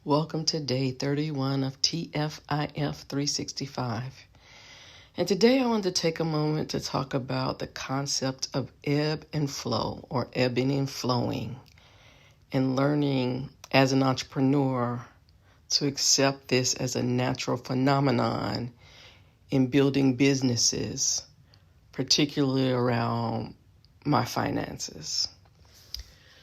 Welcome to day 31 of TFIF 365. And today I want to take a moment to talk about the concept of ebb and flow, or ebbing and flowing, and learning as an entrepreneur to accept this as a natural phenomenon in building businesses, particularly around my finances.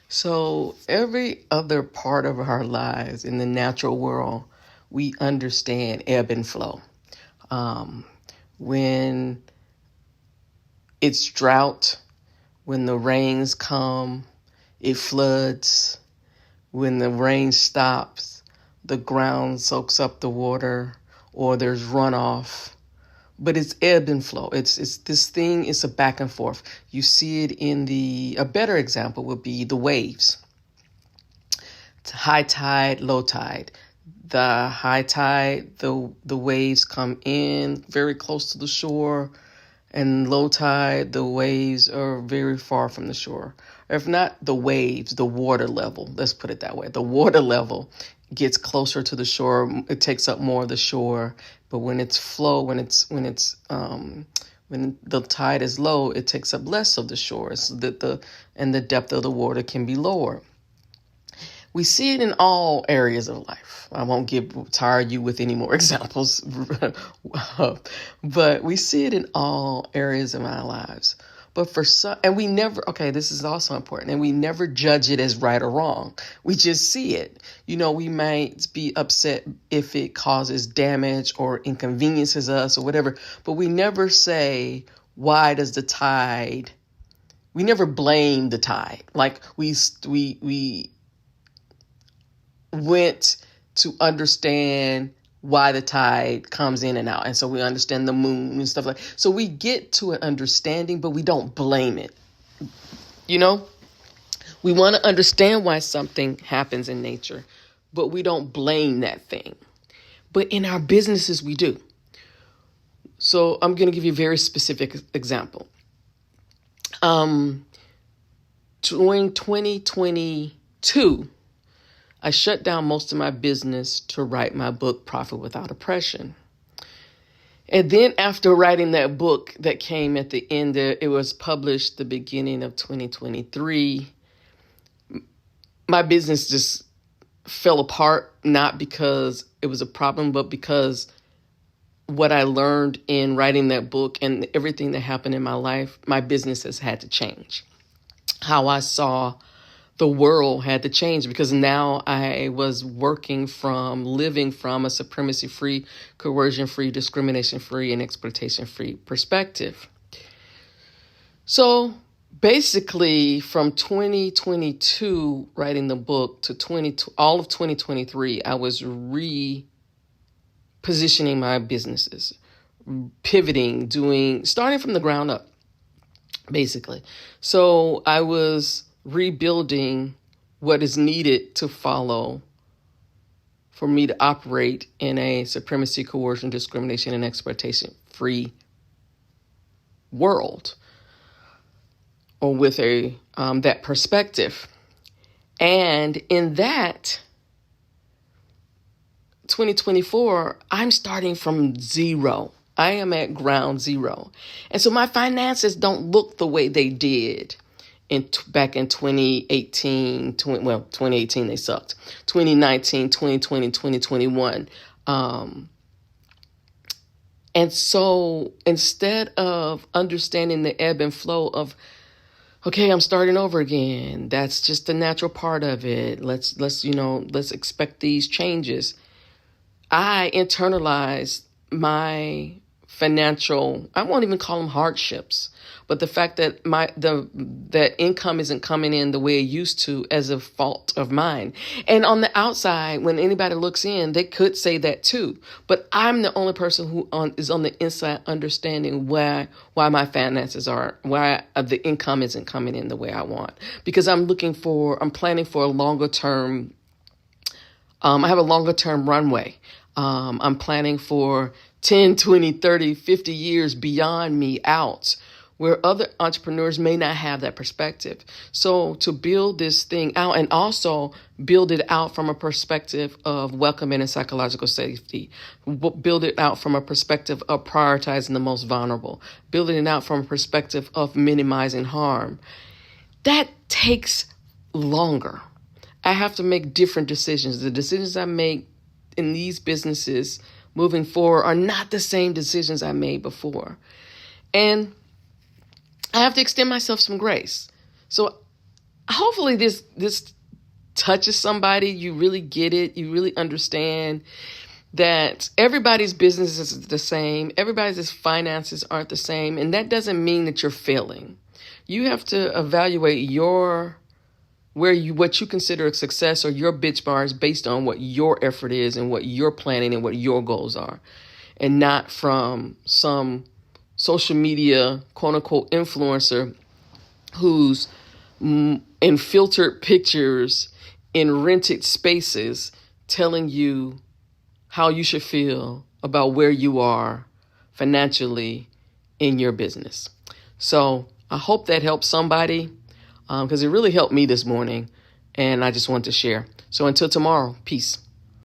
So every other part of our lives in the natural world, we understand ebb and flow. When it's drought, when the rains come, it floods. When the rain stops, the ground soaks up the water, or there's runoff. But it's ebb and flow. It's this thing. It's a back and forth. You see it in a better example would be the waves. It's high tide, low tide. The high tide, the waves come in very close to the shore, and low tide, the waves are very far from the shore. If not the waves, the water level. Let's put it that way. The water level gets closer to the shore. It takes up more of the shore. But when it's flow, when the tide is low, it takes up less of the shore, so that the depth of the water can be lower. We see it in all areas of life. I won't tire you with any more examples, but we see it in all areas of our lives. But for some, and we never, this is also important, and we never judge it as right or wrong. We just see it. We might be upset if it causes damage or inconveniences us or whatever, but we never say, why does the tide, we never blame the tide. Like we went to understand why the tide comes in and out. And so we understand the moon and stuff like that. So we get to an understanding, but we don't blame it. We want to understand why something happens in nature, but we don't blame that thing. But in our businesses, we do. So I'm going to give you a very specific example. During 2022, I shut down most of my business to write my book, Profit Without Oppression. And then after writing that book that came at the end, it was published the beginning of 2023, my business just fell apart, not because it was a problem, but because what I learned in writing that book and everything that happened in my life, my business has had to change. How I saw the world had to change, because now I was living from a supremacy-free, coercion-free, discrimination-free, and exploitation-free perspective. So basically, from 2022, writing the book, to all of 2023, I was repositioning my businesses, pivoting, starting from the ground up, basically. So I was rebuilding what is needed to follow for me to operate in a supremacy, coercion, discrimination, and exploitation-free world, or with that perspective. And in that 2024, I'm starting from zero. I am at ground zero. And so my finances don't look the way they did back in 2018, 2018 they sucked, 2019, 2020, 2021. And so instead of understanding the ebb and flow of, okay, I'm starting over again, that's just the natural part of it, let's expect these changes, I internalized my financial, I won't even call them hardships, but the fact that that income isn't coming in the way it used to as a fault of mine. And on the outside, when anybody looks in, they could say that too. But I'm the only person who is on the inside understanding why my finances why the income isn't coming in the way I want. Because I'm planning for a longer term. I have a longer term runway. I'm planning for 10, 20, 30, 50 years beyond me out, where other entrepreneurs may not have that perspective. So to build this thing out and also build it out from a perspective of welcoming and psychological safety, build it out from a perspective of prioritizing the most vulnerable, building it out from a perspective of minimizing harm, that takes longer. I have to make different decisions. The decisions I make in these businesses moving forward are not the same decisions I made before. And I have to extend myself some grace. So hopefully this touches somebody. You really get it. You really understand that everybody's business is the same. Everybody's finances aren't the same. And that doesn't mean that you're failing. You have to evaluate what you consider a success or your benchmarks based on what your effort is and what you're planning and what your goals are, and not from some social media, quote unquote, influencer who's in filtered pictures in rented spaces telling you how you should feel about where you are financially in your business. So I hope that helps somebody, because it really helped me this morning, and I just wanted to share. So until tomorrow, peace.